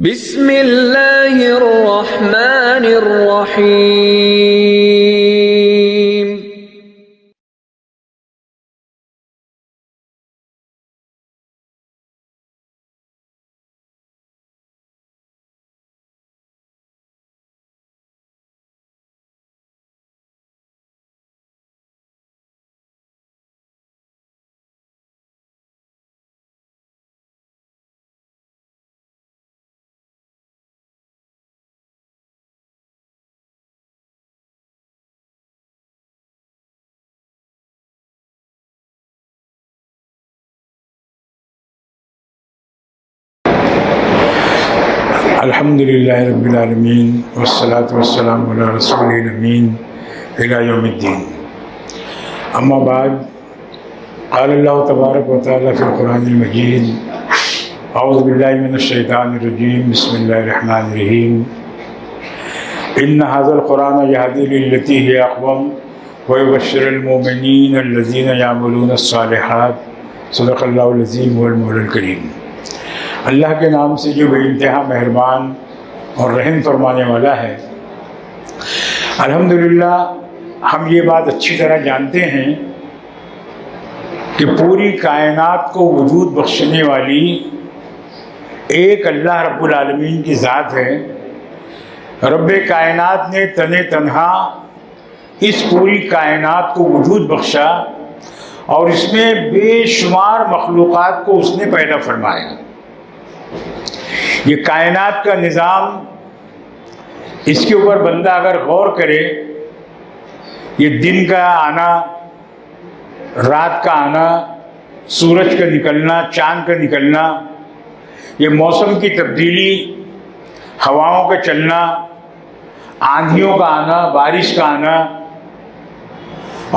بسم اللہ الرحمن الرحیم۔ الحمد للہ رب العالمین والصلاة والسلام علی رسول الامین الی یوم الدین، اما بعد، قال اللہ تبارک و تعالی فی القرآن المجید، اعوذ باللہ من الشیطان الرجیم، بسم اللہ الرحمن الرحیم، ان ھذا القرآن یہدی للتی ہی اقوم ویبشر المؤمنین الذین یعملون الصالحات، صدق اللہ العظیم والمولا الکریم۔ اللہ کے نام سے جو بے انتہا مہربان اور رحم فرمانے والا ہے۔ الحمدللہ ہم یہ بات اچھی طرح جانتے ہیں کہ پوری کائنات کو وجود بخشنے والی ایک اللہ رب العالمین کی ذات ہے۔ رب کائنات نے تنہا اس پوری کائنات کو وجود بخشا اور اس میں بے شمار مخلوقات کو اس نے پیدا فرمایا۔ یہ کائنات کا نظام، اس کے اوپر بندہ اگر غور کرے، یہ دن کا آنا، رات کا آنا، سورج کا نکلنا، چاند کا نکلنا، یہ موسم کی تبدیلی، ہواؤں کا چلنا، آندھیوں کا آنا، بارش کا آنا،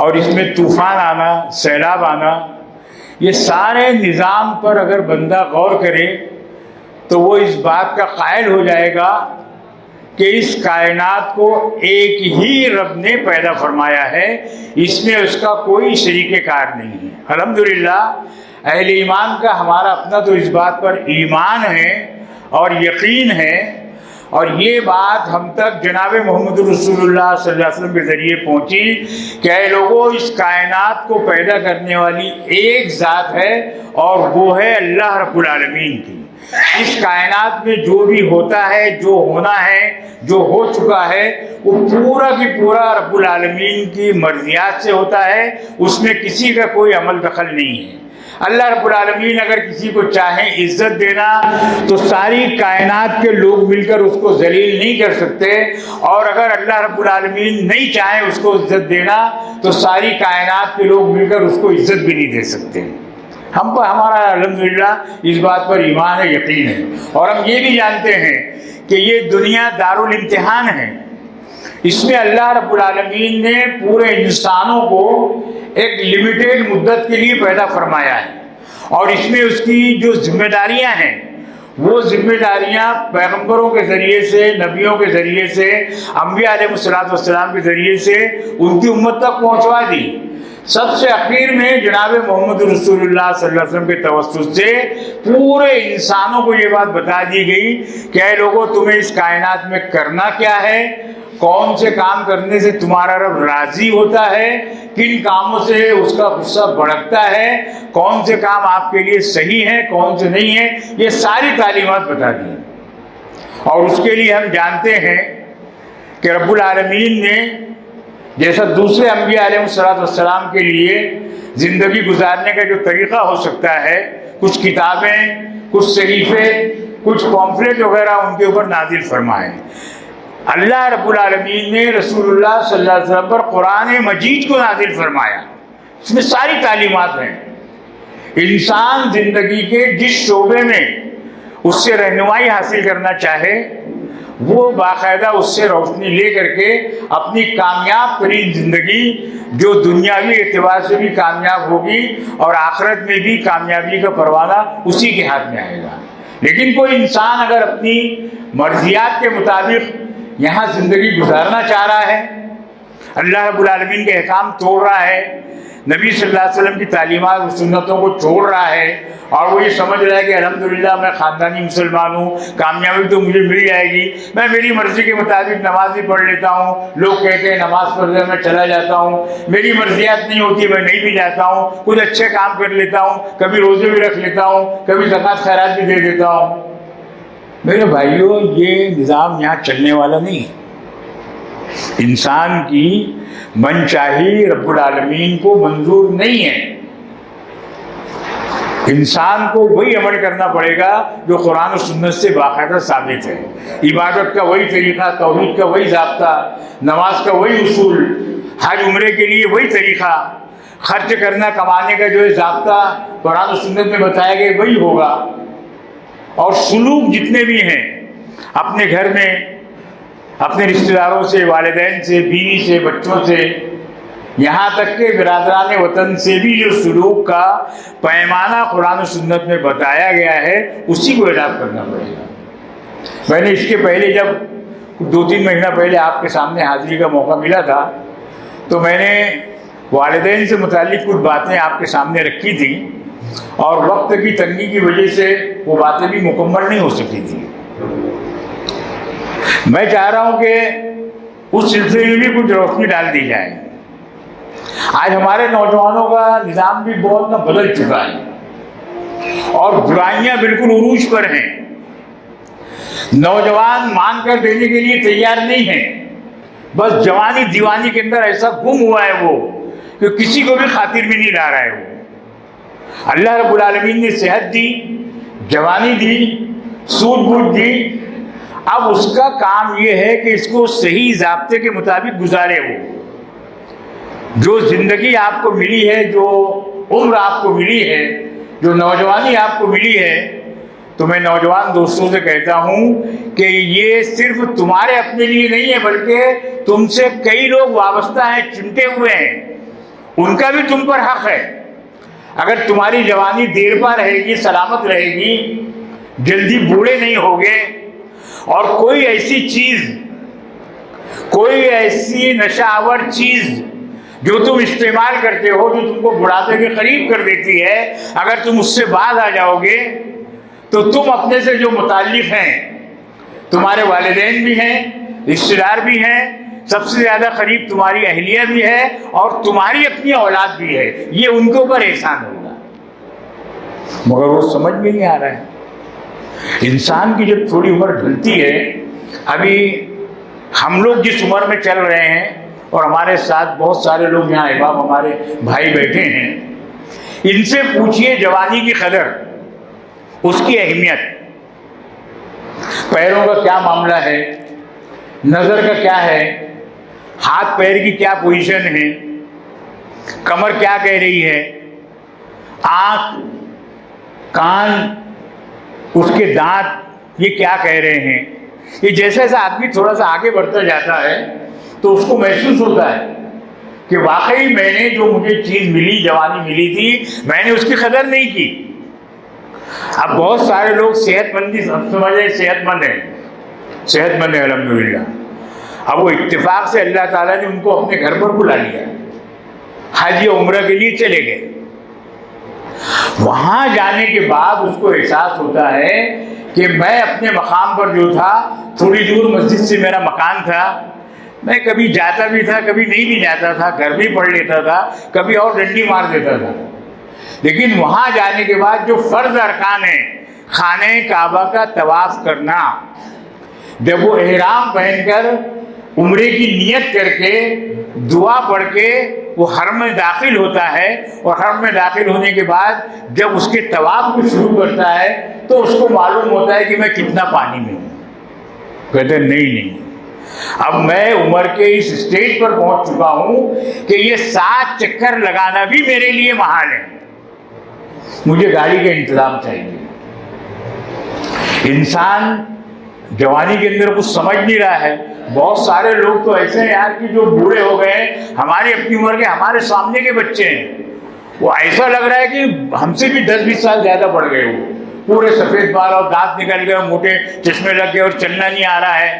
اور اس میں طوفان آنا، سیلاب آنا، یہ سارے نظام پر اگر بندہ غور کرے تو وہ اس بات کا قائل ہو جائے گا کہ اس کائنات کو ایک ہی رب نے پیدا فرمایا ہے، اس میں اس کا کوئی شریک کار نہیں ہے۔ الحمدللہ اہل ایمان کا ہمارا اپنا تو اس بات پر ایمان ہے اور یقین ہے، اور یہ بات ہم تک جناب محمد رسول اللہ صلی اللہ علیہ وسلم کے ذریعے پہنچی کہ اے لوگوں، اس کائنات کو پیدا کرنے والی ایک ذات ہے اور وہ ہے اللہ رب العالمین کی۔ اس کائنات میں جو بھی ہوتا ہے، جو ہونا ہے، جو ہو چکا ہے، وہ پورا کی پورا رب العالمین کی مرضیات سے ہوتا ہے، اس میں کسی کا کوئی عمل دخل نہیں ہے۔ اللہ رب العالمین اگر کسی کو چاہیں عزت دینا تو ساری کائنات کے لوگ مل کر اس کو ذلیل نہیں کر سکتے، اور اگر اللہ رب العالمین نہیں چاہیں اس کو عزت دینا تو ساری کائنات کے لوگ مل کر اس کو عزت بھی نہیں دے سکتے۔ ہم پر ہمارا الحمدللہ اس بات پر ایمان ہے، یقین ہے، اور ہم یہ بھی جانتے ہیں کہ یہ دنیا دارالامتحان ہے۔ اس میں اللہ رب العالمین نے پورے انسانوں کو ایک لمیٹیڈ مدت کے لیے پیدا فرمایا ہے، اور اس میں اس کی جو ذمہ داریاں ہیں، وہ ذمہ داریاں پیغمبروں کے ذریعے سے، نبیوں کے ذریعے سے، انبیاء علیہ السلام کے ذریعے سے ان کی امت تک پہنچوا دی۔ سب سے اخیر میں جناب محمد رسول اللہ صلی اللہ علیہ وسلم کے توسط سے پورے انسانوں کو یہ بات بتا دی گئی کہ اے لوگوں، تمہیں اس کائنات میں کرنا کیا ہے، کون سے کام کرنے سے تمہارا رب راضی ہوتا ہے، کن کاموں سے اس کا غصہ بھڑکتا ہے، کون سے کام آپ کے لیے صحیح ہیں، کون سے نہیں ہیں، یہ ساری تعلیمات بتا دی۔ اور اس کے لیے ہم جانتے ہیں کہ رب العالمین نے جیسا دوسرے انبیاء علیہ السلام کے لیے زندگی گزارنے کا جو طریقہ ہو سکتا ہے، کچھ کتابیں، کچھ صحیفے، کچھ پمفلٹ وغیرہ ان کے اوپر نازل فرمائے، اللہ رب العالمین نے رسول اللہ صلی اللہ علیہ وسلم پر قرآن مجید کو نازل فرمایا۔ اس میں ساری تعلیمات ہیں۔ انسان زندگی کے جس شعبے میں اس سے رہنمائی حاصل کرنا چاہے، وہ باقاعدہ اس سے روشنی لے کر کے اپنی کامیاب ترین زندگی، جو دنیاوی اعتبار سے بھی کامیاب ہوگی اور آخرت میں بھی کامیابی کا پروانہ اسی کے ہاتھ میں آئے گا۔ لیکن کوئی انسان اگر اپنی مرضیات کے مطابق یہاں زندگی گزارنا چاہ رہا ہے، اللہ رب العالمین کے احکام توڑ رہا ہے، نبی صلی اللہ علیہ وسلم کی تعلیمات و سنتوں کو چھوڑ رہا ہے، اور وہ یہ سمجھ رہا ہے کہ الحمدللہ میں خاندانی مسلمان ہوں، کامیابی تو مجھے مل جائے گی، میں میری مرضی کے مطابق نماز بھی پڑھ لیتا ہوں، لوگ کہتے ہیں نماز پڑھ لے میں چلا جاتا ہوں، میری مرضیات نہیں ہوتی میں نہیں بھی جاتا ہوں، کچھ اچھے کام کر لیتا ہوں، کبھی روزے بھی رکھ لیتا ہوں، کبھی زکوٰۃ خیرات بھی دے دیتا ہوں۔ میرے بھائیوں، یہ نظام یہاں چلنے والا نہیں ہے۔ انسان کی من چاہی رب العالمین کو منظور نہیں ہے۔ انسان کو وہی عمل کرنا پڑے گا جو قرآن و سنت سے باقاعدہ ثابت ہے۔ عبادت کا وہی طریقہ، توحید کا وہی ضابطہ، نماز کا وہی اصول، حج عمرے کے لیے وہی طریقہ، خرچ کرنا کمانے کا جو ہے ضابطہ قرآن و سنت میں بتایا گیا وہی ہوگا۔ اور سلوک جتنے بھی ہیں اپنے گھر میں، اپنے رشتہ داروں سے، والدین سے، بیوی سے، بچوں سے، یہاں تک کہ برادران وطن سے بھی جو سلوک کا پیمانہ قرآن و سنت میں بتایا گیا ہے اسی کو اڈاپٹ کرنا پڑے گا۔ میں نے اس کے پہلے جب 2-3 مہینہ پہلے آپ کے سامنے حاضری کا موقع ملا تھا تو میں نے والدین سے متعلق کچھ باتیں آپ کے سامنے رکھی تھیں، اور وقت کی تنگی کی وجہ سے وہ باتیں بھی مکمل نہیں ہو سکی تھیں۔ میں چاہ رہا ہوں کہ اس سلسلے میں بھی کچھ روشنی ڈال دی جائے۔ آج ہمارے نوجوانوں کا نظام بھی بہت بدل چکا ہے، اور برائیاں بالکل عروج پر ہیں۔ نوجوان مان کر دینے کے لیے تیار نہیں ہیں، بس جوانی دیوانی کے اندر ایسا گم ہوا ہے وہ کہ کسی کو بھی خاطر میں نہیں لا رہا ہے وہ۔ اللہ رب العالمین نے صحت دی، جوانی دی، سود بوجھ دی، اب اس کا کام یہ ہے کہ اس کو صحیح ضابطے کے مطابق گزارے وہ۔ جو زندگی آپ کو ملی ہے، جو عمر آپ کو ملی ہے، جو نوجوانی آپ کو ملی ہے، تو میں نوجوان دوستوں سے کہتا ہوں کہ یہ صرف تمہارے اپنے لیے نہیں ہے، بلکہ تم سے کئی لوگ وابستہ ہیں، چمٹے ہوئے ہیں، ان کا بھی تم پر حق ہے۔ اگر تمہاری جوانی دیر پا رہے گی، سلامت رہے گی، جلدی بوڑھے نہیں ہوگے، اور کوئی ایسی چیز، کوئی ایسی نشہ آور چیز جو تم استعمال کرتے ہو، جو تم کو بڑھاپے کے قریب کر دیتی ہے، اگر تم اس سے باز آ جاؤ گے تو تم اپنے سے جو متعلق ہیں، تمہارے والدین بھی ہیں، رشتہ دار بھی ہیں، سب سے زیادہ قریب تمہاری اہلیہ بھی ہے، اور تمہاری اپنی اولاد بھی ہے، یہ ان کے اوپر احسان ہوگا، مگر وہ سمجھ میں نہیں آ رہا ہے۔ انسان کی جب تھوڑی عمر ڈھلتی ہے، ابھی ہم لوگ جس عمر میں چل رہے ہیں، اور ہمارے ساتھ بہت سارے لوگ یہاں احباب ہمارے بھائی بیٹھے ہیں، ان سے پوچھئے جوانی کی قدر، اس کی اہمیت، پیروں کا کیا معاملہ ہے، نظر کا کیا ہے، ہاتھ پیر کی کیا پوزیشن ہے، کمر کیا کہہ رہی ہے، آنکھ، کان، اس کے دانت یہ کیا کہہ رہے ہیں۔ یہ جیسا جیسا آدمی تھوڑا سا آگے بڑھتا جاتا ہے تو اس کو محسوس ہوتا ہے کہ واقعی میں نے جو مجھے چیز ملی، جوانی ملی تھی، میں نے اس کی قدر نہیں کی۔ اب بہت سارے لوگ صحت مندی سمجھے، صحت مند ہے الحمدللہ، اب وہ اتفاق سے اللہ تعالیٰ نے ان کو اپنے گھر پر بلا لیا، حج یا عمرہ کے لیے چلے گئے۔ وہاں جانے کے بعد اس کو احساس ہوتا ہے کہ میں اپنے مقام پر جو تھا، تھوڑی دور مسجد سے میرا مکان تھا، میں کبھی جاتا بھی تھا، کبھی نہیں بھی جاتا تھا، گھر بھی پڑھ لیتا تھا، کبھی اور ڈنڈی مار دیتا تھا، لیکن وہاں جانے کے بعد جو فرض ارکان ہیں، خانہ کعبہ کا طواف کرنا، جب وہ احرام پہن کر عمرے کی نیت کر کے دعا پڑھ کے وہ حرم میں داخل ہوتا ہے، اور حرم میں داخل ہونے کے بعد جب اس کے طواف کو شروع کرتا ہے تو اس کو معلوم ہوتا ہے کہ میں کتنا پانی میں ہوں۔ کہتے ہیں نہیں، اب میں عمر کے اس اسٹیج پر پہنچ چکا ہوں کہ یہ 7 چکر لگانا بھی میرے لیے محال ہے، مجھے گاڑی کا انتظام چاہیے۔ انسان جوانی کے اندر کچھ سمجھ نہیں رہا ہے۔ بہت سارے لوگ تو ایسے ہیں یار کہ جو بوڑھے ہو گئے ہیں، ہماری اپنی عمر کے، ہمارے سامنے کے بچے ہیں، وہ ایسا لگ رہا ہے کہ ہم سے بھی 10-20 سال زیادہ بڑھ گئے، وہ پورے سفید بال اور دانت نکل گئے، موٹے چشمے لگ گئے اور چلنا نہیں آ رہا ہے،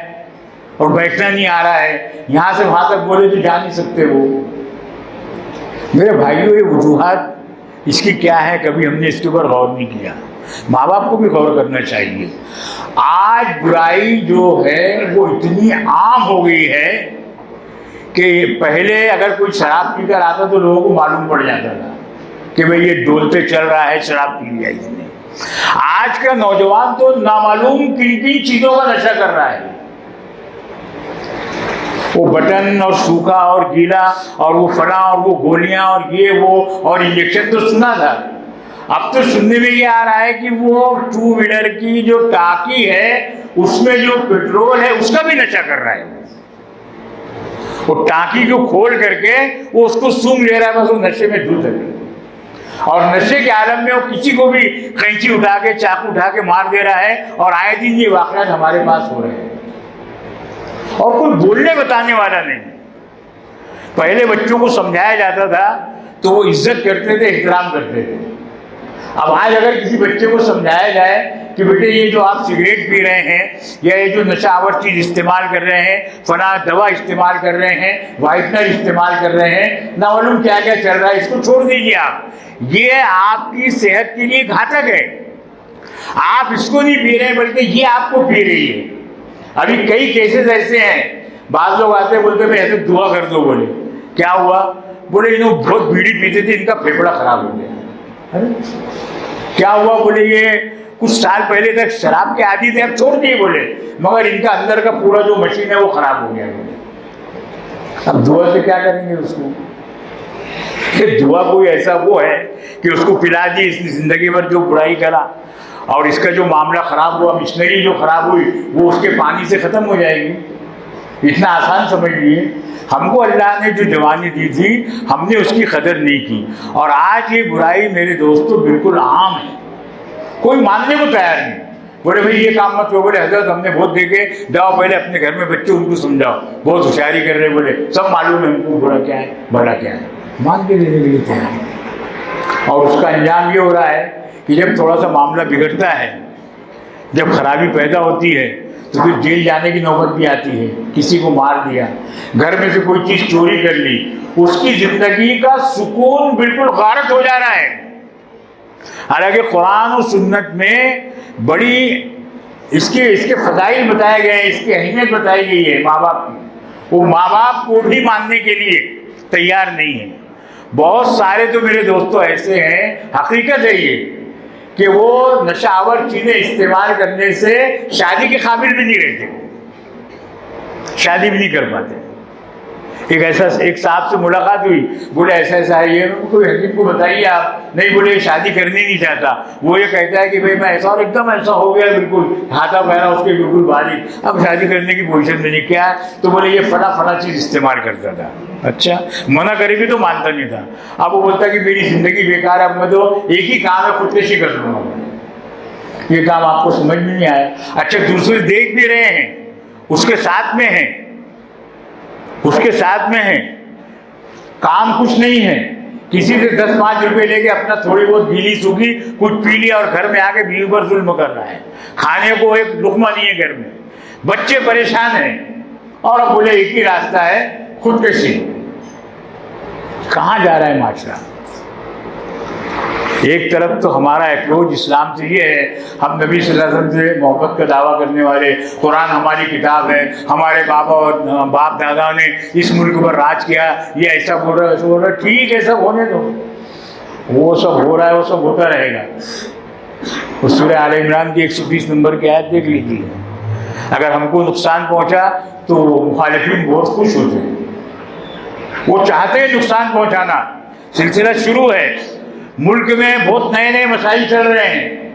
اور بیٹھنا نہیں آ رہا ہے, یہاں سے وہاں تک بولے تو جا نہیں سکتے وہ. میرے بھائیوں یہ وجوہات اس کی کیا ہے, کبھی ہم نے اس کے اوپر غور نہیں کیا. ماں باپ کو بھی غور کرنا چاہیے. آج برائی جو ہے وہ اتنی عام ہو گئی ہے کہ پہلے اگر کوئی شراب پی کر آتا تو لوگوں کو معلوم پڑ جاتا تھا کہ بھئی یہ ڈولتے چل رہا ہے, شراب پی لیا اس نے. آج کا نوجوان تو نامعلوم کن کن چیزوں کا نشہ کر رہا ہے. وہ بٹن اور سوکھا اور گیلا اور وہ فلاں اور وہ گولیاں اور یہ وہ اور انجیکشن تو سنا تھا. اب تو سننے میں یہ آ رہا ہے کہ وہ ٹو ویلر کی جو ٹاکی ہے اس میں جو پیٹرول ہے اس کا بھی نشہ کر رہا ہے. وہ ٹانکی کو کھول کر کے وہ اس کو سونگ لے رہا ہے, بس وہ نشے میں دھت ہے. اور نشے کے عالم میں وہ کسی کو بھی قینچی اٹھا کے چاقو اٹھا کے مار دے رہا ہے. اور آئے دن یہ واقعات ہمارے پاس ہو رہے ہیں اور کوئی بولنے بتانے والا نہیں. پہلے بچوں کو سمجھایا جاتا تھا تو وہ عزت کرتے تھے, احترام کرتے تھے. اب آج اگر کسی بچے کو سمجھایا جائے کہ بیٹے یہ جو آپ سگریٹ پی رہے ہیں یا یہ جو نشہ آور چیز استعمال کر رہے ہیں, فلاں دوا استعمال کر رہے ہیں, وائٹنر استعمال کر رہے ہیں, نہ معلوم کیا کیا چل رہا ہے, اس کو چھوڑ دیجیے آپ, یہ آپ کی صحت کے لیے گھاتک ہے. آپ اس کو نہیں پی رہے ہیں بلکہ یہ آپ کو پی رہی ہے. ابھی کئی کیسز ایسے ہیں, بعض لوگ آتے بولتے میں ایسے دعا کر دو. بولے کیا ہوا؟ بولے انہوں بہت بیڑی پیتے تھے, ان کا پھیپھڑا خراب ہو گیا. کیا ہوا؟ بولے یہ کچھ سال پہلے تک شراب کے عادی تھے, اب چھوڑ دیے. بولے مگر ان کا اندر کا پورا جو مشین ہے وہ خراب ہو گیا. اب دعا سے کیا کریں گے اس کو؟ دعا کوئی ایسا وہ ہے کہ اس کو پلا دی, اس نے زندگی بھر جو برائی کرا اور اس کا جو معاملہ خراب ہوا, مشنری جو خراب ہوئی وہ اس کے پانی سے ختم ہو جائے گی. اتنا آسان سمجھ لیے. ہم کو اللہ نے جو جوانی دی تھی ہم نے اس کی قدر نہیں کی, اور آج یہ برائی میرے دوستو بالکل عام ہے. کوئی ماننے کو تیار نہیں. بولے بھائی یہ کام مت کرو. بولے حضرت ہم نے بہت دیکھے, جاؤ پہلے اپنے گھر میں بچے ان کو سمجھاؤ, بہت ہوشیاری کر رہے. بولے سب معلوم ہے ہم کو برا کیا ہے بھلا کیا ہے, مان کے دینے کے لیے تیار ہے. اور اس کا انجام یہ ہو رہا ہے کہ جب تھوڑا سا معاملہ بگڑتا ہے, جب خرابی پیدا ہوتی ہے تو پھر جیل جانے کی نوبت بھی آتی ہے. کسی کو مار دیا, گھر میں سے کوئی چیز چوری کر لی, اس کی زندگی کا سکون بالکل غارت ہو جا رہا ہے. حالانکہ قرآن و سنت میں بڑی اس کے فضائل بتائے گئے ہیں, اس کی اہمیت بتائی گئی ہے ماں باپ کی. وہ ماں باپ کو بھی ماننے کے لیے تیار نہیں ہے. بہت سارے تو میرے دوستوں ایسے ہیں, حقیقت ہے یہ, کہ وہ نشہ آور چیزیں استعمال کرنے سے شادی کے قابل بھی نہیں رہتے, شادی بھی نہیں کر پاتے. ایک صاحب سے ملاقات ہوئی, بولے ایسا ایسا ہے, یہ کوئی حکیم کو بتائیے آپ. نہیں, بولے شادی کرنی نہیں چاہتا. وہ یہ کہتا ہے کہ بھائی میں ایسا, اور ایک دم ایسا ہو گیا بالکل ہاتھا پیرا اس کے بالکل باریک, اب شادی کرنے کی پوزیشن میں نہیں. کیا ہے؟ تو بولے یہ فلاں چیز استعمال کرتا تھا. اچھا, منع کرے بھی تو مانتا نہیں تھا. اب وہ بولتا کہ میری زندگی بیکار ہے, اب میں تو ایک ہی کام ہے, خودکشی کر لوں گا. یہ کام آپ کو سمجھ میں نہیں آیا. اچھا, دوسرے دیکھ بھی رہے ہیں, اس کے ساتھ میں ہیں, کام کچھ نہیں ہے, کسی سے 10-5 روپے لے کے اپنا تھوڑی بہت گیلی سوکھی کچھ پی لیا اور گھر میں آ کے بیوی پر ظلم کر رہا ہے. کھانے کو ایک لقمہ نہیں ہے گھر میں, بچے پریشان ہیں, اور اب بولے ایک ہی راستہ ہے خودکشی. کہاں جا رہا ہے معاشرہ؟ ایک طرف تو ہمارا اپروچ اسلام سے یہ ہے, ہم نبی صلی اللہ علیہ وسلم سے محبت کا دعویٰ کرنے والے, قرآن ہماری کتاب ہے, ہمارے باپ دادا نے اس ملک پر راج کیا, یہ ایسا بول رہا ہے ایسا بول رہا ہے, ٹھیک ہے سب ہونے دو, وہ سب ہو رہا ہے وہ سب ہوتا رہے گا. اس سورہ آل عمران کی 120 نمبر کی آیت دیکھ لیجیے. اگر ہم کو نقصان پہنچا تو مخالفین بہت خوش ہوتے ہیں, وہ چاہتے ہیں نقصان پہنچانا. سلسلہ شروع ہے, ملک میں بہت نئے مسائل چل رہے ہیں,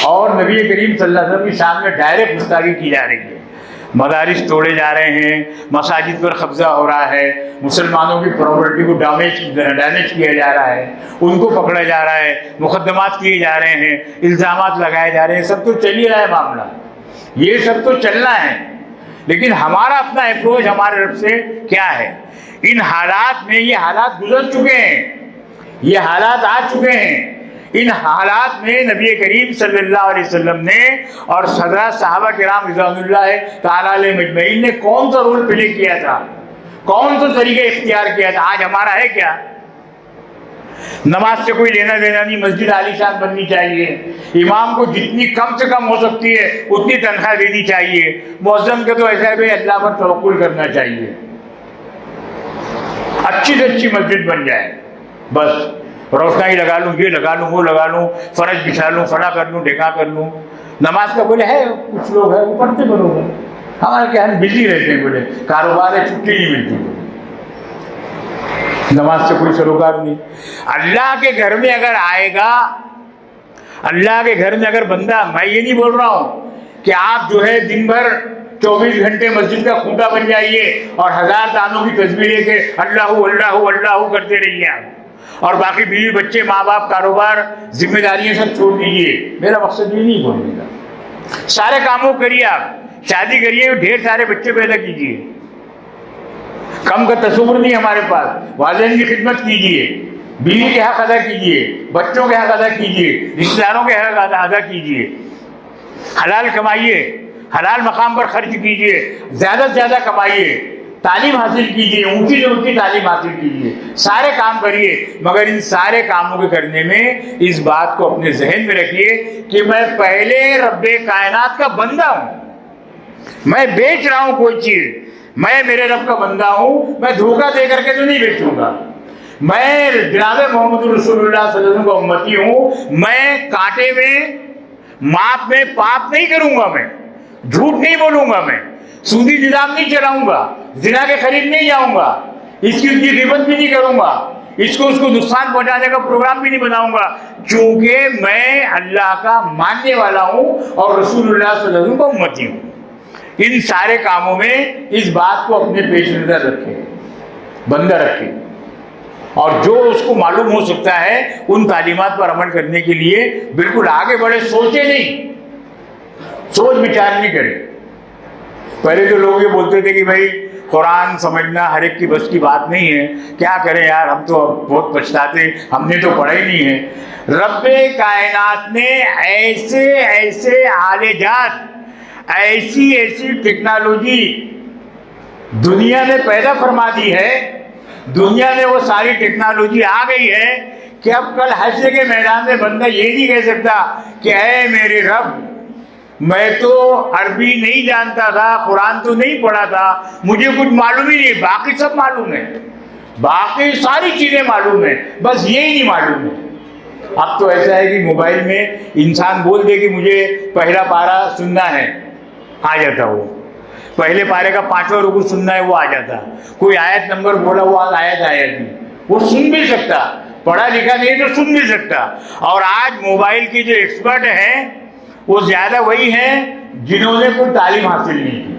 اور نبی کریم صلی اللہ علیہ وسلم کی شان میں ڈائریکٹ گستاخی کی جا رہی ہے. مدارس توڑے جا رہے ہیں, مساجد پر قبضہ ہو رہا ہے, مسلمانوں کی پراپرٹی کو ڈیمیج کیا جا رہا ہے, ان کو پکڑا جا رہا ہے, مقدمات کیے جا رہے ہیں, الزامات لگائے جا رہے ہیں. سب تو چل ہی رہا ہے معاملہ, یہ سب تو چلنا ہے. لیکن ہمارا اپنا اپروچ ہمارے رب سے کیا ہے؟ ان حالات میں, یہ حالات گزر چکے ہیں, یہ حالات آ چکے ہیں, ان حالات میں نبی کریم صلی اللہ علیہ وسلم نے اور حضرات صحابہ کرام رضوان اللہ تعالیٰ علیہ مجمعین نے کون سا رول پلے کیا تھا، کون سا طریقہ اختیار کیا تھا؟ آج ہمارا ہے کیا؟ نماز سے کوئی لینا دینا نہیں، مسجد عالی شان بننی چاہیے، امام کو جتنی کم سے کم ہو سکتی ہے اتنی تنخواہ دینی چاہیے، مؤذن کا تو ایسا ہے بھائی اللہ پر توکل کرنا چاہیے، اچھی سے اچھی مسجد بن جائے، بس روشنائی لگا لوں، یہ لگا لوں، وہ لگا لوں، فرش بچھا لوں، فلاں کر لوں، ڈھیکا کر لوں۔ نماز کا بولے ہے کچھ لوگ ہیں وہ پڑھتے بروبر، ہمارے کیا ہم بزی رہتے ہیں، بولے کاروبار ہے چھٹی نہیں ملتی، نماز سے کوئی سروکار نہیں۔ اللہ کے گھر میں اگر آئے گا، اللہ کے گھر میں اگر بندہ، میں یہ نہیں بول رہا ہوں کہ آپ جو ہے دن بھر 24 گھنٹے مسجد کا کھوٹا بن جائیے اور 1000 دانوں کی تسبیح لے کے اللہ اللہ اللہ کرتے رہیے آپ، اور باقی بیوی بچے ماں باپ کاروبار ذمہ داریاں سب چھوڑ دیجیے۔ میرا مقصد یہ نہیں بولنے کا، سارے کاموں کریے، آپ شادی کریے، ڈھیر سارے بچے پیدا کیجیے، کم کا تصور نہیں ہمارے پاس، والدین کی خدمت کیجیے، بیوی کے حق ادا کیجیے، بچوں کے حق ادا کیجیے، رشتہ داروں کے حق ادا کیجیے، حلال کمائیے، حلال مقام پر خرچ کیجیے، زیادہ سے زیادہ کمائیے، تعلیم حاصل کیجیے، اونچی سے اونچی تعلیم حاصل کیجیے، سارے کام کریے، مگر ان سارے کاموں کے کرنے میں اس بات کو اپنے ذہن میں رکھیے کہ میں پہلے رب کائنات کا بندہ ہوں، میں بیچ رہا ہوں کوئی چیز، میں میرے رب کا بندہ ہوں، میں دھوکہ دے کر کے تو نہیں بیچوں گا، میں جناب محمد رسول اللہ صلی اللہ علیہ وسلم کا امتی ہوں، میں کانٹے میں ماپ میں پاپ نہیں کروں گا، میں جھوٹ نہیں بولوں گا، میں سودی نظام نہیں چلاؤں گا، زنا کے قریب نہیں جاؤں گا، اس کی غیبت بھی نہیں کروں گا، اس کو نقصان پہنچانے کا پروگرام بھی نہیں بناؤں گا، چونکہ میں اللہ کا ماننے والا ہوں اور رسول اللہ صلی اللہ علیہ وسلم کا امتی ہوں۔ ان سارے کاموں میں اس بات کو اپنے پیش نظر رکھیں، بندہ رکھیں، اور جو اس کو معلوم ہو سکتا ہے ان تعلیمات پر عمل کرنے کے لیے بالکل آگے بڑھے، سوچے نہیں، سوچ بچار نہیں کرے۔ پہلے جو لوگ یہ بولتے تھے کہ بھائی قرآن سمجھنا ہر ایک کی بس کی بات نہیں ہے، کیا کریں یار، ہم تو بہت پچھتاتے، ہم نے تو پڑھا ہی نہیں ہے۔ رب کائنات نے ایسے ایسے آلے جات، ایسی ایسی ٹیکنالوجی دنیا نے پیدا فرما دی ہے، دنیا میں وہ ساری ٹیکنالوجی آ گئی ہے کہ اب کل حشر کے میدان میں بندہ یہ نہیں کہہ سکتا کہ اے میرے رب، میں تو عربی نہیں جانتا تھا، قرآن تو نہیں پڑھا تھا، مجھے کچھ معلوم ہی نہیں، باقی سب معلوم ہے، باقی ساری چیزیں معلوم ہیں، بس یہی نہیں معلوم ہے۔ اب تو ایسا ہے کہ موبائل میں انسان بول دے کہ مجھے پہلا پارہ سننا ہے، آ جاتا وہ، پہلے پارے کا 5واں رکوع سننا ہے، وہ آ جاتا، کوئی آیت نمبر بولا وہ آیت آ جاتی، وہ سن بھی سکتا، پڑھا لکھا نہیں تو سن بھی سکتا۔ اور آج موبائل کی جو ایکسپرٹ ہیں وہ زیادہ وہی ہیں جنہوں نے کوئی تعلیم حاصل نہیں کی،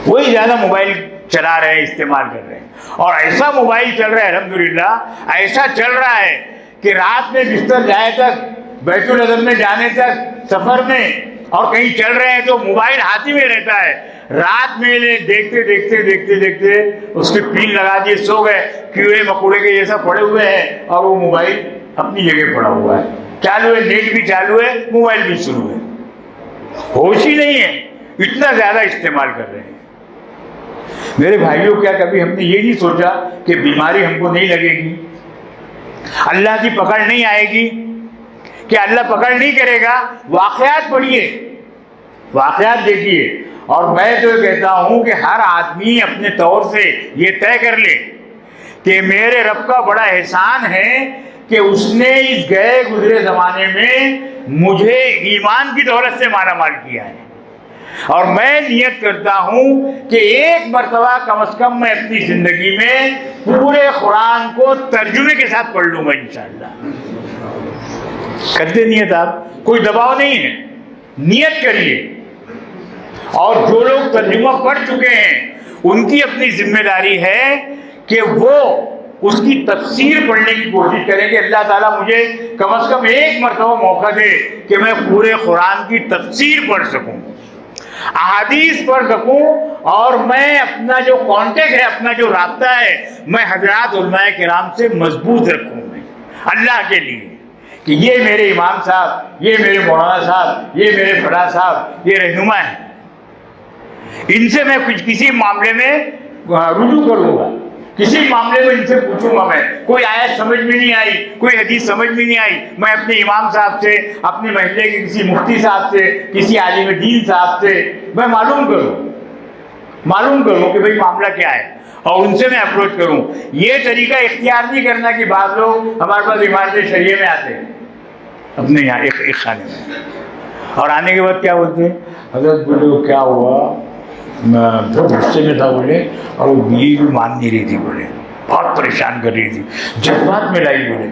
وہی زیادہ موبائل چلا رہے ہیں، استعمال کر رہے ہیں، اور ایسا موبائل چل رہا ہے الحمدللہ، ایسا چل رہا ہے کہ رات میں بستر جائے تک، بیت العظم میں جانے تک، سفر میں اور کہیں چل رہے ہیں تو موبائل ہاتھ ہی میں رہتا ہے، رات میں دیکھتے دیکھتے دیکھتے دیکھتے اس کی پین لگا دیے، سو گئے، کیڑے مکوڑے کے جیسا پڑے ہوئے ہیں، اور وہ موبائل اپنی جگہ پڑا ہوا ہے، چالو ہے، نیٹ بھی چالو ہے، موبائل بھی شروع ہے، ہوش ہی نہیں ہے، اتنا زیادہ استعمال کر رہے ہیں۔ میرے بھائیوں، کیا کبھی ہم نے یہ نہیں سوچا کہ بیماری ہم کو نہیں لگے گی، اللہ کی پکڑ نہیں آئے گی، کہ اللہ پکڑ نہیں کرے گا؟ واقعات پڑھیے، واقعات دیکھیے، اور میں تو کہتا ہوں کہ ہر آدمی اپنے طور سے یہ طے کر لے کہ میرے رب کا بڑا احسان ہے کہ اس نے اس گئے گزرے زمانے میں مجھے ایمان کی دولت سے مالا مال کیا ہے، اور میں نیت کرتا ہوں کہ ایک مرتبہ کم از کم میں اپنی زندگی میں پورے قرآن کو ترجمے کے ساتھ پڑھ لوں گا انشاءاللہ۔ کرتے نیت، آپ کوئی دباؤ نہیں ہے، نیت کریے، اور جو لوگ ترجمہ پڑھ چکے ہیں ان کی اپنی ذمہ داری ہے کہ وہ اس کی تفسیر پڑھنے کی کوشش کریں کہ اللہ تعالیٰ مجھے کم از کم ایک مرتبہ موقع دے کہ میں پورے قرآن کی تفسیر پڑھ سکوں، احادیث پڑھ سکوں، اور میں اپنا جو کانٹیکٹ ہے، اپنا جو رابطہ ہے، میں حضرات علماء کرام سے مضبوط رکھوں، میں اللہ کے لیے، کہ یہ میرے امام صاحب، یہ میرے مولانا صاحب، یہ میرے فلاں صاحب، یہ رہنما ہیں، ان سے میں کسی معاملے میں رجوع کروں گا، کسی معاملے میں ان سے پوچھوں گا، میں کوئی آیت سمجھ میں نہیں آئی، کوئی حدیث سمجھ میں نہیں آئی، میں اپنے امام صاحب سے، اپنے محلے کے کسی مفتی صاحب سے، کسی عالم دین صاحب سے میں معلوم کروں کہ بھئی معاملہ کیا ہے، اور ان سے میں اپروچ کروں۔ یہ طریقہ اختیار نہیں کرنا کہ بعض لوگ ہمارے پاس عمارت شریعہ میں آتے ہیں اپنے یہاں ایک خانے میں، اور آنے کے بعد کیا بولتے ہیں، حضرت بولے کیا ہوا، میں بہت غصے میں تھا بولے، اور وہ بیوی بھی مان نہیں رہی تھی بولے، بہت پریشان کر رہی تھی، جذبات میں لائی بولے،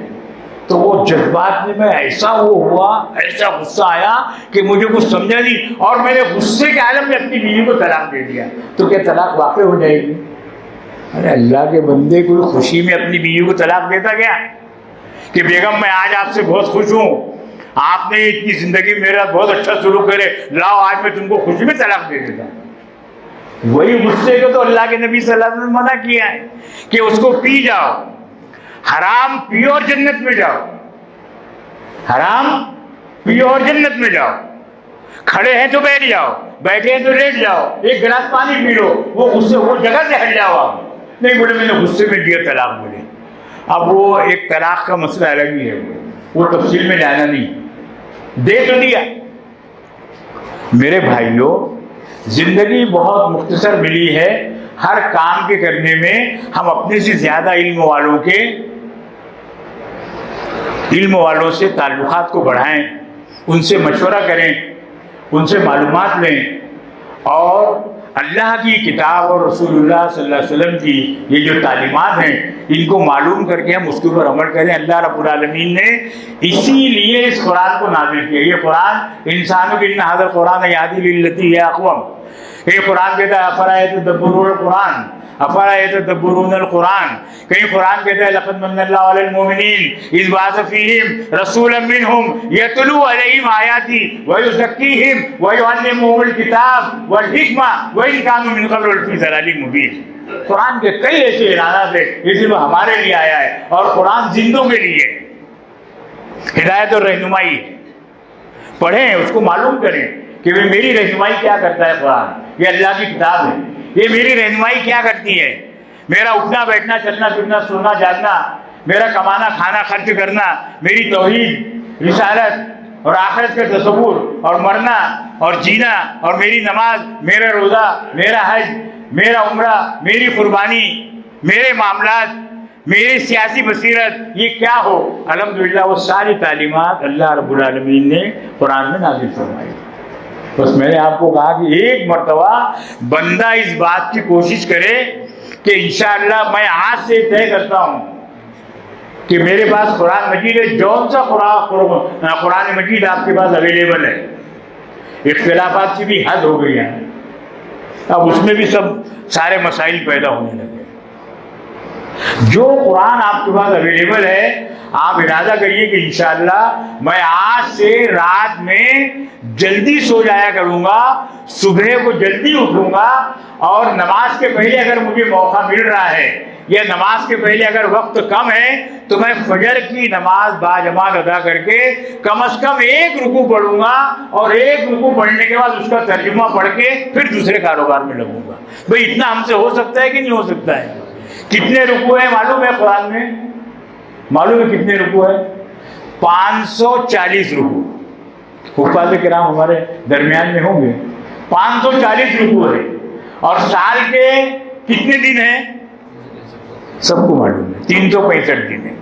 تو وہ جذبات میں ایسا وہ ہوا، ایسا غصہ آیا کہ مجھے کچھ سمجھا نہیں، اور میں نے غصے کے عالم میں اپنی بیوی کو طلاق دے دیا۔ تو کیا طلاق واقع ہو جائے گی؟ ارے اللہ کے بندے، کوئی خوشی میں اپنی بیوی کو طلاق دیتا کیا کہ بیگم میں آج آپ سے بہت خوش ہوں، آپ نے اتنی زندگی میرا بہت اچھا سلوک کرے، لاؤ آج میں تم کو خوشی میں طلاق دے دیتا۔ وہی غصے کو تو اللہ کے نبی صلی اللہ علیہ وسلم نے منع کیا ہے کہ اس کو پی جاؤ، حرام پیو اور جنت میں جاؤ، حرام پیو اور جنت میں جاؤ، کھڑے ہیں تو بیٹھ جاؤ، بیٹھے ہیں تو لیٹ جاؤ، ایک گلاس پانی پی لو، وہ غصے وہ جگہ سے ہٹ جاؤ آپ۔ نہیں بولے میں نے غصے میں دیا طلاق بولے۔ اب وہ ایک طلاق کا مسئلہ الگ ہی ہے، وہ تفصیل میں جانا نہیں، دے تو دیا۔ میرے بھائیوں، زندگی بہت مختصر ملی ہے، ہر کام کے کرنے میں ہم اپنے سے زیادہ علم والوں سے تعلقات کو بڑھائیں، ان سے مشورہ کریں، ان سے معلومات لیں، اور اللہ کی کتاب اور رسول اللہ صلی اللہ علیہ وسلم کی یہ جو تعلیمات ہیں ان کو معلوم کر کے ہم اس کے اوپر عمل کریں۔ اللہ رب العالمین نے اسی لیے اس قرآن کو نازل کیا۔ یہ قرآن انسانوں کے لیے حاضر قرآن یادی للتی ہے اقوام، یہ قرآن کہتا ہے افلا یتدبرون القرآن، افلا یتدبرون القرآن۔ کہیں قرآن کہتا ہے لقد من اللہ علی المؤمنین اذ بعث فیہم رسولا منہم یتلو علیہم آیاتی ویزکیہم ویعلمہم الکتاب والحکمہ وان کانوا من قبل لفی ضلال مبین۔ قرآن کے کئی ایسے اعلانات ہیں، یہ صرف ہمارے لیے آیا ہے، اور قرآن زندوں کے لیے ہدایت اور رہنمائی ہے۔ پڑھیں، اس کو معلوم کریں کہ میری رہنمائی کیا کرتا ہے قرآن، یہ اللہ کی کتاب ہے، یہ میری رہنمائی کیا کرتی ہے، میرا اٹھنا بیٹھنا چلنا پھرنا سونا جاگنا، میرا کمانا کھانا خرچ کرنا، میری توحید رسالت اور آخرت کا تصور، اور مرنا اور جینا، اور میری نماز، میرا روزہ، میرا حج، میرا عمرہ، میری قربانی، میرے معاملات، میری سیاسی بصیرت، یہ کیا ہو، الحمدللہ وہ ساری تعلیمات اللہ رب العالمین نے قرآن میں نازل فرمائی۔ بس میں نے آپ کو کہا کہ ایک مرتبہ بندہ اس بات کی کوشش کرے کہ انشاءاللہ میں آج سے طے کرتا ہوں کہ میرے پاس قرآن مجید ہے، جون سا قرآن مجید آپ کے پاس اویلیبل ہے۔ اختلافات کی بھی حد ہو گئی ہے، اب اس میں بھی سب سارے مسائل پیدا ہونے لگے۔ جو قرآن آپ کے پاس اویلیبل ہے آپ ارادہ کریے کہ انشاءاللہ میں آج سے رات میں جلدی سو جایا کروں گا، صبح کو جلدی اٹھوں گا، اور نماز کے پہلے اگر مجھے موقع مل رہا ہے یا نماز کے پہلے اگر وقت کم ہے تو میں فجر کی نماز باجماعت ادا کر کے کم از کم ایک رکوع پڑھوں گا، اور ایک رکوع پڑھنے کے بعد اس کا ترجمہ پڑھ کے پھر دوسرے کاروبار میں لگوں گا۔ بھئی اتنا ہم سے ہو سکتا ہے کہ نہیں ہو سکتا ہے؟ کتنے رکوع ہیں معلوم ہے قرآن میں؟ معلوم ہے کتنے رکوع ہے؟ 540 رکوع۔ حفاظ کرام ہمارے درمیان میں ہوں گے، 540 رکوع ہے، اور سال کے کتنے دن ہیں سب کو معلوم ہے، 365 دن ہے۔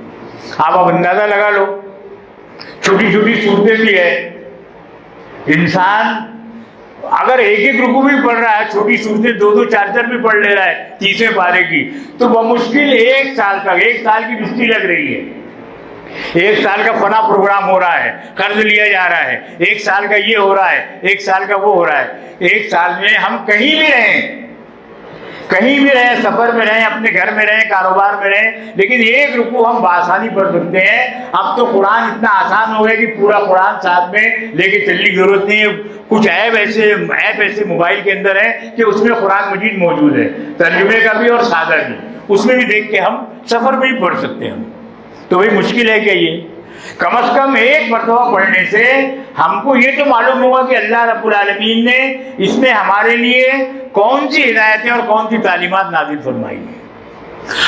آپ اندازہ لگا لو، چھوٹی چھوٹی صورتیں بھی ہے، انسان اگر ایک ایک رکوع بھی پڑھ رہا ہے، چھوٹی صورتیں 2 4 بھی پڑھ لے رہا ہے 30ویں پارے کی، تو بمشکل ایک سال کی بستی لگ رہی ہے، ایک سال کا فنا پروگرام ہو رہا ہے، قرض لیا جا رہا ہے، ایک سال کا یہ ہو رہا ہے، ایک سال کا وہ ہو رہا ہے۔ ایک سال میں ہم کہیں بھی رہیں، سفر میں رہیں، اپنے گھر میں رہیں، کاروبار میں رہیں، لیکن ایک رکوع ہم بآسانی پڑھ سکتے ہیں۔ اب تو قرآن اتنا آسان ہو گیا کہ پورا قرآن ساتھ میں لے کے چلنے کی ضرورت نہیں ہے۔ کچھ ایپ ایسے موبائل کے اندر ہیں کہ اس میں قرآن مجید موجود ہے، ترجمے کا بھی اور سادہ بھی، اس میں بھی دیکھ کے ہم سفر میں بھی پڑھ سکتے ہیں۔ تو وہی مشکل ہے کہ کم از کم ایک مرتبہ پڑھنے سے ہم کو یہ تو معلوم ہوگا کہ اللہ رب العالمین نے اس میں ہمارے لیے کون سی ہدایتیں اور کون سی تعلیمات نازل فرمائی ہیں،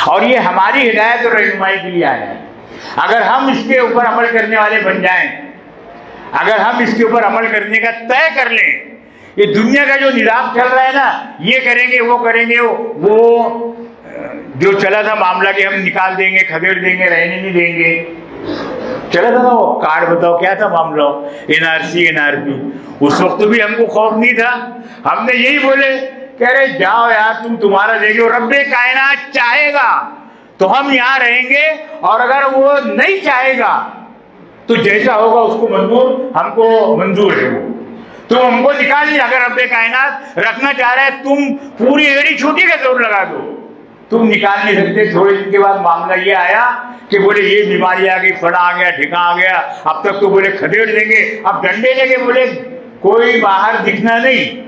اور یہ ہماری ہدایت اور رہنمائی کے لیے آیا ہے۔ اگر ہم اس کے اوپر عمل کرنے والے بن جائیں، اگر ہم اس کے اوپر عمل کرنے کا طے کر لیں، یہ دنیا کا جو نظام چل رہا ہے نا، یہ کریں گے وہ کریں گے، وہ جو چلا تھا معاملہ کہ ہم نکال دیں گے، کھدیڑ دیں گے، رہنے نہیں دیں گے، چلا تھا نا وہ کارڈ، بتاؤ کیا تھا معاملہ، NRC NRP، اس وقت بھی ہم کو خوف نہیں تھا، ہم نے یہی بولے کہ ارے جاؤ یار، تمہارا دیکھو، رب کائنات چاہے گا تو ہم یہاں رہیں گے، اور اگر وہ نہیں چاہے گا تو جیسا ہوگا اس کو منظور، ہم کو منظور ہے وہ، تو ہم کو نکال لیا۔ اگر رب کائنات رکھنا چاہ رہا ہے، تم پوری ایڑی چھوٹی کا زور لگا دو، تم نکال نہیں سکتے۔ تھوڑے دن کے بعد معاملہ یہ آیا کہ بولے یہ بیماری آ گئی، پھڑا آ گیا، ڈھکا آ گیا، اب تک تو بولے کھدیڑ دیں گے، اب ڈنڈے لے کے بولے کوئی باہر دکھنا نہیں،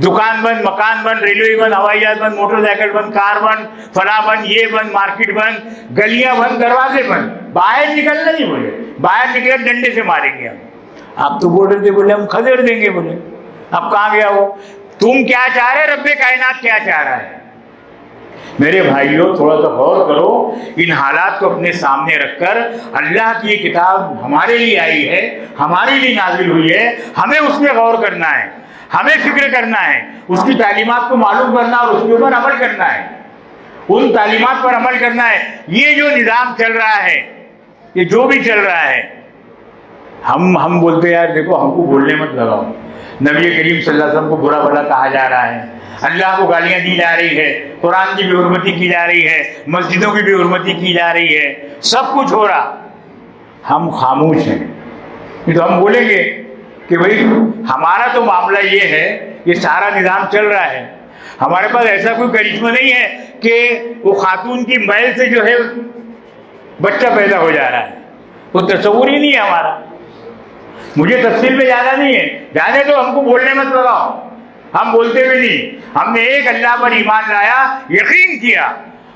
دکان بند، مکان بند، ریلوے بند، ہوائی جہاز بند، موٹر سائیکل بند، کار بند، فلاں بند، یہ بند، مارکیٹ بند، گلیاں بند، دروازے بند، باہر نکلنا نہیں، بولے باہر نکلے ڈنڈے سے ماریں گے ہم۔ آپ تو بول رہے تھے بولے ہم کھدیڑ دیں گے، بولے اب کہاں گیا وہ؟ تم کیا چاہ رہے، رب کائنات کیا چاہ رہا ہے؟ میرے بھائیوں تھوڑا سا غور کرو، ان حالات کو اپنے سامنے رکھ کر، اللہ کی یہ کتاب ہمارے لیے آئی ہے، ہمارے لیے نازل ہوئی ہے، ہمیں اس میں غور کرنا ہے، ہمیں فکر کرنا ہے، اس کی تعلیمات کو معلوم کرنا اور اس کے اوپر عمل کرنا ہے، ان تعلیمات پر عمل کرنا ہے۔ یہ جو نظام چل رہا ہے، یہ جو بھی چل رہا ہے، ہم بولتے ہیں یار دیکھو ہم کو بولنے مت لگاؤ، نبی کریم صلی اللہ علیہ وسلم کو برا بھلا کہا جا رہا ہے، اللہ کو گالیاں دی جا رہی ہے، قرآن کی بے حرمتی کی جا رہی ہے، مسجدوں کی بے حرمتی کی جا رہی ہے، سب کچھ ہو رہا، ہم خاموش ہیں۔ تو ہم بولیں گے کہ بھائی ہمارا تو معاملہ یہ ہے، یہ سارا نظام چل رہا ہے، ہمارے پاس ایسا کوئی کرشمہ نہیں ہے کہ وہ خاتون کی میل سے جو ہے بچہ پیدا ہو جا رہا ہے، وہ تصور ہی نہیں ہے ہمارا۔ مجھے تفصیل میں جانا نہیں ہے، جانے تو ہم کو بولنے مت لگاؤ، ہم بولتے بھی نہیں۔ ہم نے ایک اللہ پر ایمان لایا، یقین کیا،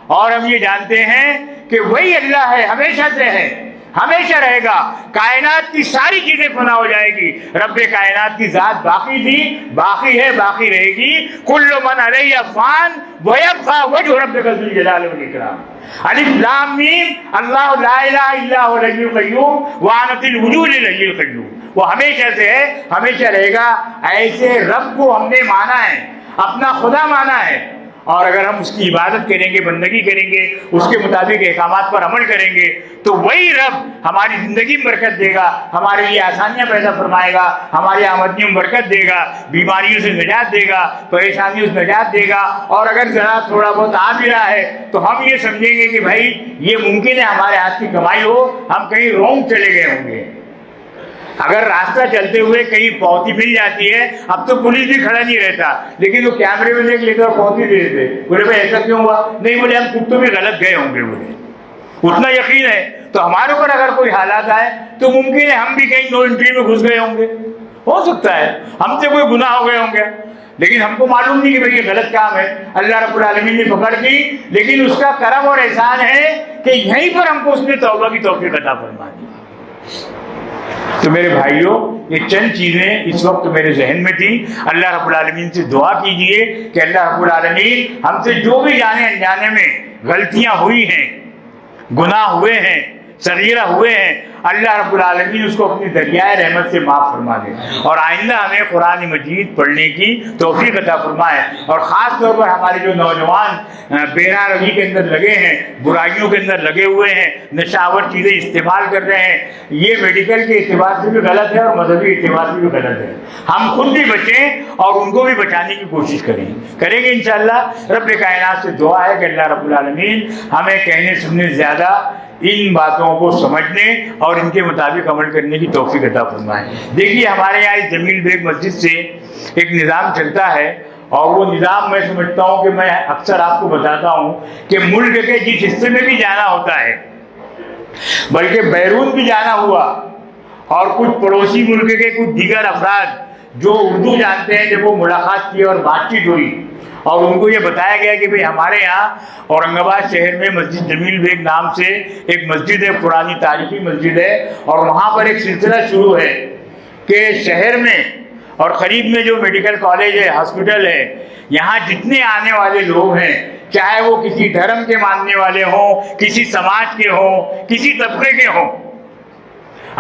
اور ہم یہ جانتے ہیں کہ وہی اللہ ہے، ہمیشہ سے ہے، ہمیشہ رہے گا۔ کائنات کی ساری چیزیں فنا ہو جائے گی، رب کائنات کی ذات باقی تھی، باقی ہے، باقی رہے گی۔ کل من علیہ فان ویبقى وجہ ربک ذو الجلال والاکرام۔ الف لام میم، اللہ لا الہ الا هو الحی القیوم وعنت الوجوہ للحی القیوم، وہ ہمیشہ سے ہے، ہمیشہ رہے گا۔ ایسے رب کو ہم نے مانا ہے، اپنا خدا مانا ہے، اور اگر ہم اس کی عبادت کریں گے، بندگی کریں گے، اس کے مطابق احکامات پر عمل کریں گے، تو وہی رب ہماری زندگی میں برکت دے گا، ہمارے لیے آسانیاں پیدا فرمائے گا، ہماری آمدنیوں میں برکت دے گا، بیماریوں سے نجات دے گا، پریشانیوں سے نجات دے گا۔ اور اگر ذرا تھوڑا بہت آ بھی رہا ہے تو ہم یہ سمجھیں گے کہ بھائی یہ ممکن ہے ہمارے ہاتھ کی کمائی ہو، ہم کہیں رونگ چلے گئے ہوں گے۔ اگر راستہ چلتے ہوئے کہیں پوتی مل جاتی ہے، اب تو پولیس بھی کھڑا نہیں رہتا، لیکن وہ کیمرے میں دیکھ لیتے اور پوتی دے دیتے، بولے بھائی ایسا کیوں ہوا؟ نہیں، بولے ہم کچھ تو بھی غلط گئے ہوں گے، بولے اتنا یقین ہے۔ تو ہمارے اوپر اگر کوئی حالات آئے تو ممکن ہے ہم بھی کہیں نو انٹری میں گھس گئے ہوں گے، ہو سکتا ہے ہم سے کوئی گناہ ہو گئے ہوں گے، لیکن ہم کو معلوم نہیں کہ بھائی یہ غلط کام ہے، اللہ رب العالمین نے پکڑ کی، لیکن اس کا کرم اور احسان ہے کہ یہیں پر ہم کو اس نے توبہ کی توفیق عطا فرما دی۔ تو میرے بھائیوں، یہ چند چیزیں اس وقت میرے ذہن میں تھی۔ اللہ رب العالمین سے دعا کیجئے کہ اللہ رب العالمین ہم سے جو بھی جانے انجانے میں غلطیاں ہوئی ہیں، گناہ ہوئے ہیں، صغیرہ ہوئے ہیں، اللہ رب العالمین اس کو اپنی دریائے رحمت سے معاف فرما دے، اور آئندہ ہمیں قرآن مجید پڑھنے کی توفیق عطا فرمائے۔ اور خاص طور پر ہمارے جو نوجوان بینا روی کے اندر لگے ہیں، برائیوں کے اندر لگے ہوئے ہیں، نشاور چیزیں استعمال کر رہے ہیں، یہ میڈیکل کے اعتبار سے بھی غلط ہے اور مذہبی اعتبار سے بھی غلط ہے۔ ہم خود بھی بچیں اور ان کو بھی بچانے کی کوشش کریں گے انشاءاللہ۔ رب کائنات سے دعا ہے کہ اللہ رب العالمین ہمیں کہنے سننے زیادہ ان باتوں کو سمجھنے اور ان کے مطابق عمل کرنے کی توفیق عطا فرمائے۔ دیکھیے ہمارے یہاں اس جمیل بیگ مسجد سے ایک نظام چلتا ہے، اور وہ نظام میں سمجھتا ہوں کہ میں اکثر آپ کو بتاتا ہوں کہ ملک کے جس حصے میں بھی جانا ہوتا ہے، بلکہ بیرون بھی جانا ہوا اور کچھ پڑوسی ملک کے کچھ دیگر افراد جو اردو جانتے ہیں جب وہ ملاقات کی اور بات چیت ہوئی اور ان کو یہ بتایا گیا کہ بھئی ہمارے یہاں اورنگ آباد شہر میں مسجد جمیل بیگ نام سے ایک مسجد ہے، پرانی تاریخی مسجد ہے، اور وہاں پر ایک سلسلہ شروع ہے کہ شہر میں اور قریب میں جو میڈیکل کالج ہے، ہاسپٹل ہے، یہاں جتنے آنے والے لوگ ہیں، چاہے وہ کسی دھرم کے ماننے والے ہوں، کسی سماج کے ہوں، کسی طبقے کے ہوں،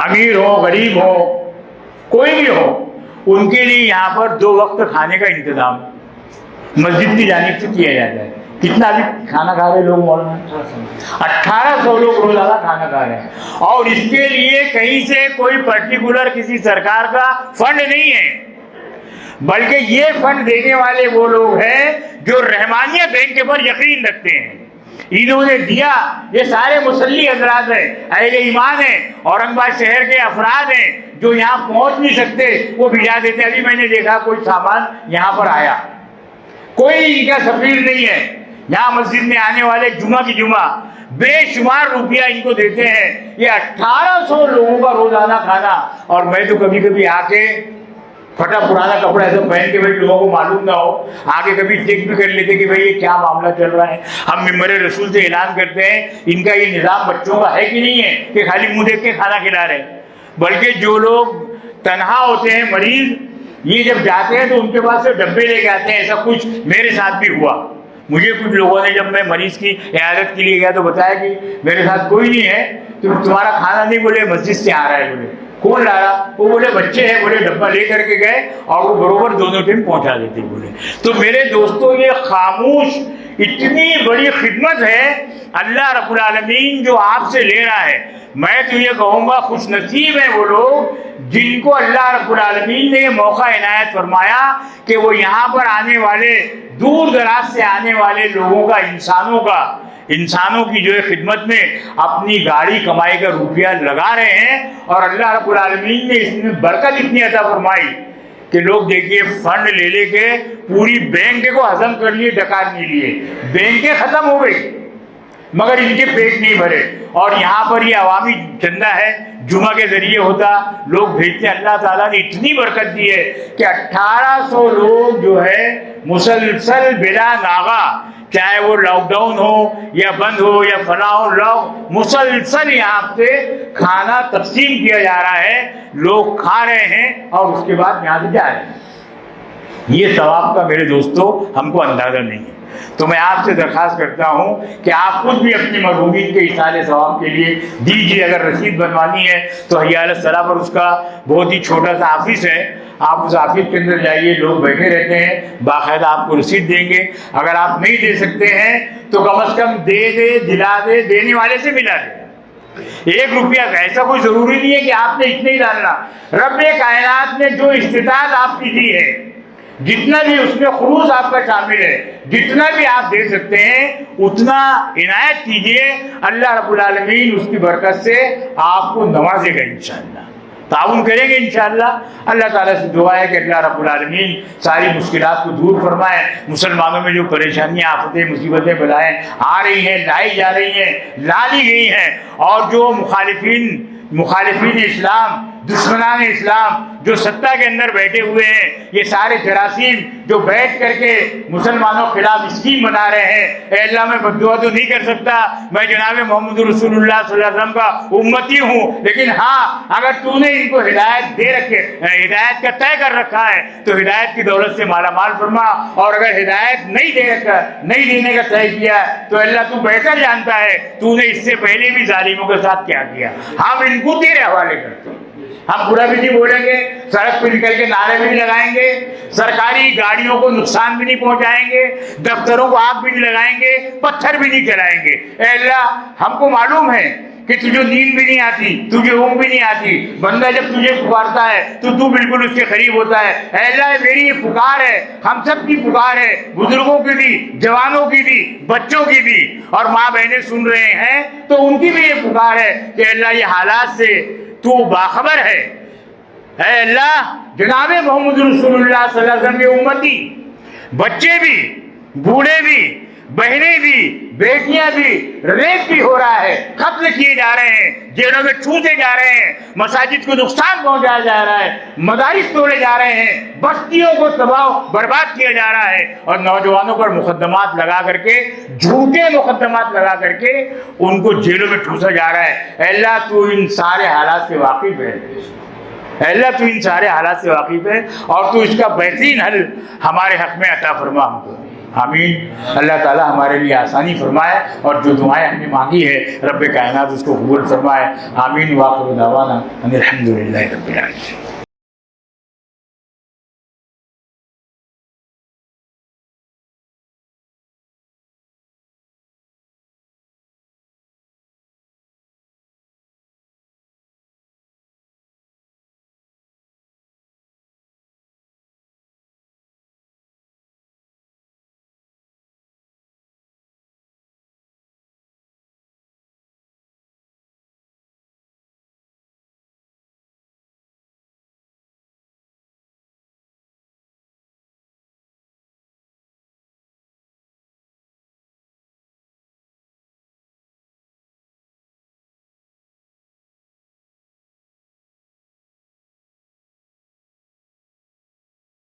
امیر ہو غریب ہو کوئی بھی ہو، ان کے لیے یہاں پر 2 وقت کھانے کا انتظام مسجد کی جانب سے کیا جاتا ہے۔ کتنا بھی کھانا کھا رہے لوگ مولانا؟ 1800 لوگ روزانہ کھانا کھا رہے ہیں، اور اس کے لیے کہیں سے کوئی پرٹیکولر کسی سرکار کا فنڈ نہیں ہے، بلکہ یہ فنڈ دینے والے وہ لوگ ہیں جو رحمانیہ بینک کے پر یقین رکھتے ہیں۔ انہوں نے دیا، یہ سارے مسلی حضرات ہیں، اہل ایمان ہیں، اورنگ آباد شہر کے افراد ہیں جو یہاں پہنچ نہیں سکتے، وہ بھیجا دیتے۔ ابھی میں نے دیکھا کوئی سامان یہاں پر آیا، کوئی ان کا سفیر نہیں ہے، یہاں مسجد میں آنے والے جمعہ کی جمعہ بے شمار روپیہ ان کو دیتے ہیں، یہ 1800 لوگوں کا روزانہ کھانا۔ اور میں تو کبھی کبھی آ کے پھٹا پرانا کپڑا ایسا پہن کے بھائی لوگوں کو معلوم نہ ہو، آگے کبھی چیک بھی کر لیتے کہ بھائی یہ کیا معاملہ چل رہا ہے۔ ہم ممبر رسول سے اعلان کرتے ہیں ان کا یہ نظام بچوں کا ہے کہ نہیں ہے کہ خالی منہ دیکھ کے کھانا کھلا رہے، بلکہ جو لوگ تنہا ہوتے ہیں، مریض، یہ جب جاتے ہیں تو ان کے پاس سے ڈبے لے کے آتے ہیں۔ ایسا کچھ میرے ساتھ بھی ہوا، مجھے کچھ لوگوں نے جب میں مریض کی عیادت کے لیے گیا تو بتایا کہ میرے ساتھ کوئی نہیں ہے، تو تمہارا کھانا نہیں، بولے مسجد سے آ رہا ہے۔ بولے کون لا رہا؟ وہ بولے بچے ہیں، بولے ڈبہ لے کر کے گئے اور وہ بروبر دونوں ٹائم پہنچا دیتے۔ بولے تو میرے دوستوں یہ خاموش اتنی بڑی خدمت ہے اللہ رب العالمین جو آپ سے لے رہا ہے۔ میں تو یہ کہوں گا خوش نصیب ہیں وہ لوگ جن کو اللہ رب العالمین نے یہ موقع عنایت فرمایا کہ وہ یہاں پر آنے والے دور دراز سے آنے والے لوگوں کا، انسانوں کی جو ہے خدمت میں اپنی گاڑی کمائی کا روپیہ لگا رہے ہیں، اور اللہ رب العالمین نے اس میں برکت اتنی عطا فرمائی کہ لوگ دیکھیے فنڈ لے کے پوری بینک کو ہضم کر لیے، ڈکار نہیں لیے، بینکیں ختم ہو گئی مگر ان کے پیٹ نہیں بھرے۔ اور یہاں پر یہ عوامی چندہ ہے، جمعہ کے ذریعے ہوتا، لوگ بھیجتے۔ اللہ تعالیٰ نے اتنی برکت دی ہے کہ 1800 لوگ جو ہے مسلسل بلا ناغہ، چاہے وہ لاک ڈاؤن ہو یا بند ہو یا فلاں ہو، لوگ مسلسل یہاں سے کھانا تقسیم کیا جا رہا ہے، لوگ کھا رہے ہیں اور اس کے بعد یہاں سے جا رہے ہیں۔ یہ ثواب کا میرے دوستو ہم کو اندازہ نہیں ہے، تو میں آپ سے درخواست کرتا ہوں کہ آپ خود بھی اپنی مرحومین کے ایصال ثواب کے لیے دیجیے۔ اگر رسید بنوانی ہے تو حی علی الصلاۃ پر اس کا بہت ہی چھوٹا سا آفس ہے، آپ اس آفس کے اندر جائیے، لوگ بیٹھے رہتے ہیں، باقاعدہ آپ کو رسید دیں گے۔ اگر آپ نہیں دے سکتے ہیں تو کم از کم دے دے، دلا دے، دینے والے سے ملا دے۔ 1 روپیہ کا ایسا کوئی ضروری نہیں ہے کہ آپ نے اتنے ہی ڈالنا۔ رب کائنات نے جو استطاعت آپ کی دی ہے، جتنا بھی اس میں خلوص آپ کا شامل ہے، جتنا بھی آپ دے سکتے ہیں اتنا عنایت کیجئے، اللہ رب العالمین اس کی برکت سے آپ کو نوازے گا انشاءاللہ۔ تعاون کریں گے انشاءاللہ۔ اللہ تعالیٰ سے دعا ہے کہ اللہ رب العالمین ساری مشکلات کو دور فرمائے۔ مسلمانوں میں جو پریشانیاں، آفتیں، مصیبتیں، بلائیں آ رہی ہیں، لائی جا رہی ہیں، لا لی گئی ہیں، اور جو مخالفین اسلام، دشمنان اسلام جو ستہ کے اندر بیٹھے ہوئے ہیں، یہ سارے جراثیم جو بیٹھ کر کے مسلمانوں کے خلاف اسکیم بنا رہے ہیں، اے اللہ میں بددعا تو نہیں کر سکتا، میں جناب محمد رسول اللہ صلی اللہ علیہ وسلم کا امتی ہوں، لیکن ہاں اگر تو نے ان کو ہدایت کا طے کر رکھا ہے تو ہدایت کی دولت سے مالا مال فرما، اور اگر ہدایت نہیں دینے کا طے کیا ہے تو اللہ تو بہتر جانتا ہے تو نے اس سے پہلے بھی ظالموں کے ساتھ کیا کیا۔ ہم ان کو تیرے حوالے کرتے ہیں، ہم برا بھی نہیں بولیں گے، سڑک پہ نکل کے نعرے بھی نہیں لگائیں گے، سرکاری گاڑیوں کو نقصان بھی نہیں پہنچائیں گے، دفتروں کو آگ بھی نہیں لگائیں گے، پتھر بھی نہیں چلائیں گے۔ اے اللہ ہم کو معلوم ہے کہ تجھے نیند بھی نہیں آتی، تجھے اونگ بھی نہیں آتی، بندہ جب تجھے پکارتا ہے تو بالکل اس کے قریب ہوتا ہے۔ اے اللہ میری یہ پکار ہے، ہم سب کی پکار ہے، بزرگوں کی بھی، جوانوں کی بھی، بچوں کی بھی، اور ماں بہنیں سن رہے ہیں تو ان کی بھی یہ پکار ہے کہ اللہ یہ حالات سے تو باخبر ہے۔ اے اللہ جناب محمد رسول اللہ صلی اللہ علیہ وسلم کے امتی، بچے بھی، بوڑھے بھی، بہنیں بھی, بیٹیاں بھی, ریپ بھی ہو رہا ہے, قتل کیے جا رہے ہیں, جیلوں میں ٹھونسے جا رہے ہیں, مساجد کو نقصان پہنچایا جا رہا ہے, مدارس توڑے جا رہے ہیں, بستیوں کو تباہ برباد کیا جا رہا ہے, اور نوجوانوں پر مقدمات لگا کر کے, جھوٹے مقدمات لگا کر کے ان کو جیلوں میں ٹھونسا جا رہا ہے. اے اللہ تو ان سارے حالات سے واقف ہے, اے اللہ تو ان سارے حالات سے واقف ہے, اور تو اس کا بہترین حل ہمارے حق میں عطا فرما ہم کو. آمین. اللہ تعالیٰ ہمارے لیے آسانی فرمائے, اور جو دعائیں ہم نے مانگی ہے رب کائنات اس کو قبول فرمائے. آمین. واخر دعوانا ان الحمد للہ رب العالمین.